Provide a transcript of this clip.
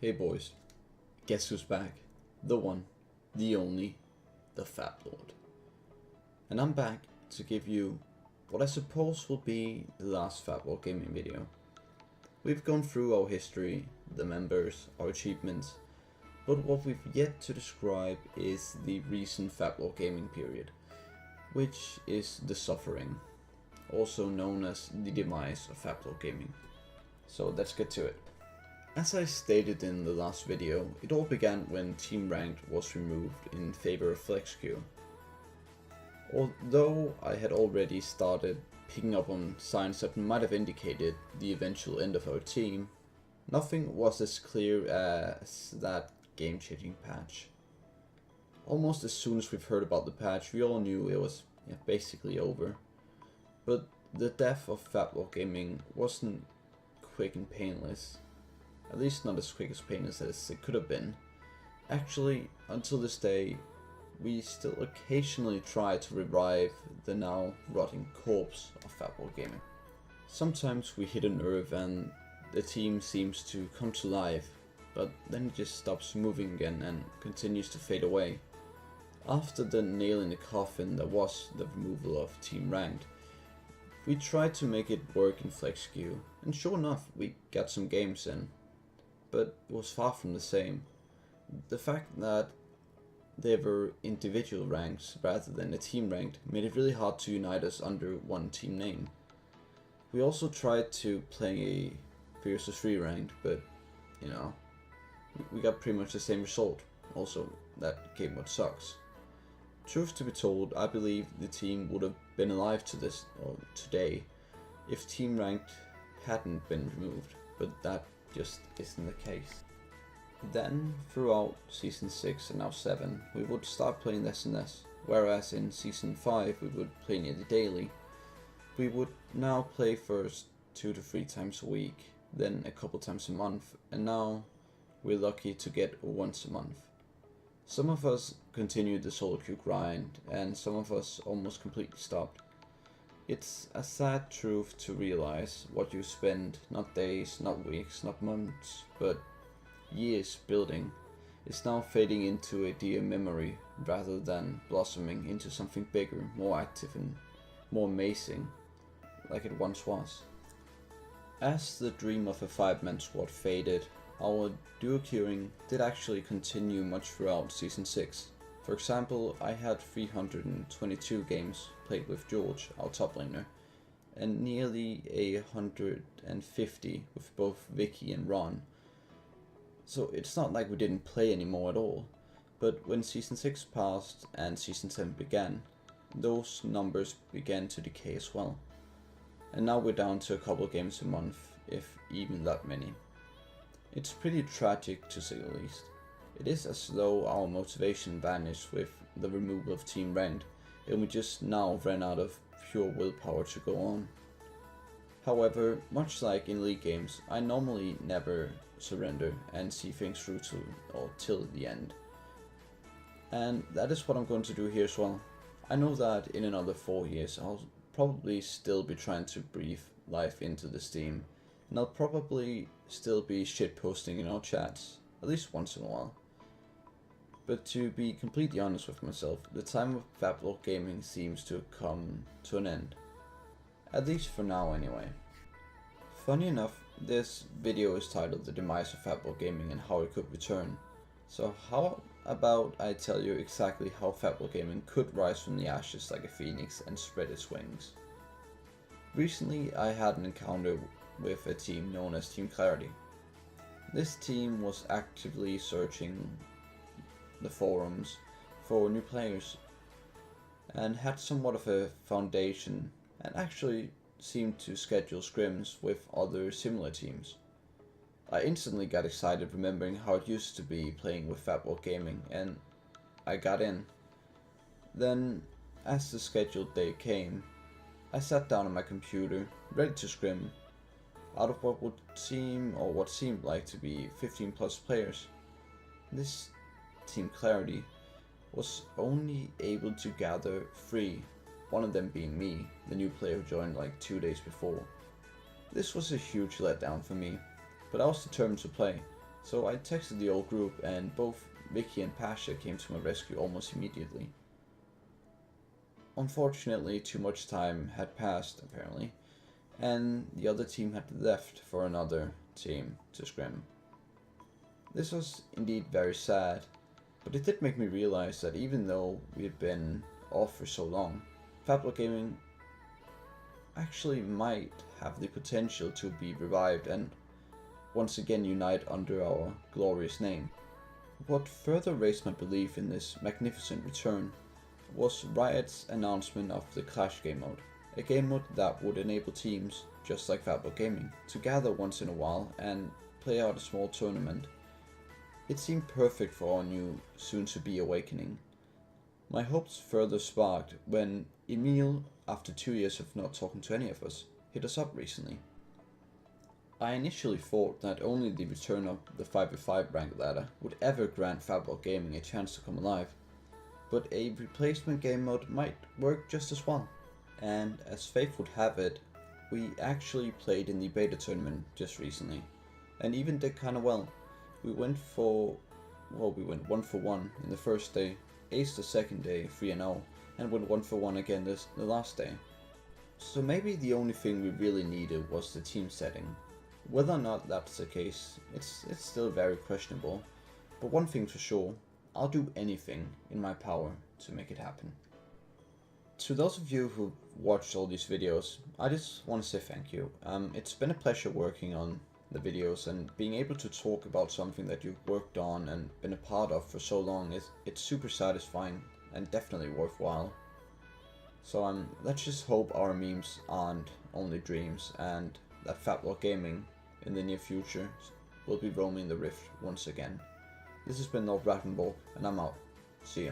Hey boys, guess who's back? The one, the only, the Faplord. And I'm back to give you what I suppose will be the last Faplord gaming video. We've gone through our history, the members, our achievements, but what we've yet to describe is the recent Faplord gaming period, which is the suffering, also known as the demise of Faplord gaming. So let's get to it. As I stated in the last video, it all began when Team Ranked was removed in favor of Flex Queue. Although I had already started picking up on signs that might have indicated the eventual end of our team, nothing was as clear as that game-changing patch. Almost as soon as we've heard about the patch, we all knew it was basically over. But the death of Faplord gaming wasn't quick and painless. At least not as quick as painless as it could have been. Actually, until this day, we still occasionally try to revive the now rotting corpse of Faplord gaming. Sometimes we hit a nerve and the team seems to come to life, but then it just stops moving again and continues to fade away. After the nail in the coffin that was the removal of Team Ranked, we tried to make it work in Flex Queue, and sure enough, we got some games in. But it was far from the same. The fact that they were individual ranks rather than a team ranked made it really hard to unite us under one team name. We also tried to play a 3 vs 3 ranked, but we got pretty much the same result. Also, that game mode sucks. Truth to be told, I believe the team would have been alive to this or today if team ranked hadn't been removed, but that just isn't the case. Then, throughout Season 6 and now 7, we would start playing less and less, whereas in Season 5 we would play nearly daily. We would now play first 2 to 3 times a week, then a couple times a month, and now we're lucky to get once a month. Some of us continued the solo queue grind, and some of us almost completely stopped. It's a sad truth to realize what you spend, not days, not weeks, not months, but years building, is now fading into a dear memory rather than blossoming into something bigger, more active and more amazing, like it once was. As the dream of a 5-man squad faded, our duo queuing did actually continue much throughout Season 6. For example, I had 322 games played with George, our top laner, and nearly 150 with both Vicky and Ron. So it's not like we didn't play anymore at all, but when Season 6 passed and Season 7 began, those numbers began to decay as well. And now we're down to a couple games a month, if even that many. It's pretty tragic to say the least. It is as though our motivation vanished with the removal of Team Ranked, and we just now ran out of pure willpower to go on. However, much like in League games, I normally never surrender and see things through till the end. And that is what I'm going to do here as well. I know that in another 4 years I'll probably still be trying to breathe life into this team, and I'll probably still be shitposting in our chats, at least once in a while. But to be completely honest with myself, the time of Faplord gaming seems to have come to an end. At least for now anyway. Funny enough, this video is titled The Demise of Faplord Gaming and How It Could Return. So how about I tell you exactly how Faplord Gaming could rise from the ashes like a phoenix and spread its wings. Recently I had an encounter with a team known as Team Clarity. This team was actively searching the forums for new players and had somewhat of a foundation and actually seemed to schedule scrims with other similar teams. I instantly got excited remembering how it used to be playing with Faplord Gaming, and I got in. Then, as the scheduled day came, I sat down on my computer, ready to scrim, out of what seemed like to be 15 plus players. This Team Clarity was only able to gather 3, one of them being me, the new player who joined like 2 days before. This was a huge letdown for me, but I was determined to play, So I texted the old group, and both Vicky and Pasha came to my rescue almost immediately. Unfortunately, too much time had passed, apparently, and the other team had left for another team to scrim. This was indeed very sad, but it did make me realize that even though we had been off for so long, Faplord Gaming actually might have the potential to be revived and once again unite under our glorious name. What further raised my belief in this magnificent return was Riot's announcement of the Clash game mode, a game mode that would enable teams, just like Faplord Gaming, to gather once in a while and play out a small tournament. It seemed perfect for our new, soon-to-be awakening. My hopes further sparked when Emil, after 2 years of not talking to any of us, hit us up recently. I initially thought that only the return of the 5v5 rank ladder would ever grant Faplord Gaming a chance to come alive, but a replacement game mode might work just as well. And as fate would have it, we actually played in the beta tournament just recently, and even did kinda well. We went 1 for 1 in the first day, aced the second day 3-0, and went 1 for 1 again the last day. So maybe the only thing we really needed was the team setting. Whether or not that's the case, it's still very questionable, but one thing's for sure, I'll do anything in my power to make it happen. To those of you who've watched all these videos, I just want to say thank you. It's been a pleasure working on the videos, and being able to talk about something that you've worked on and been a part of for so long it's super satisfying and definitely worthwhile. So let's just hope our memes aren't only dreams, and that Faplord Gaming in the near future will be roaming the Rift once again. This has been Rattenborg, and I'm out. See ya.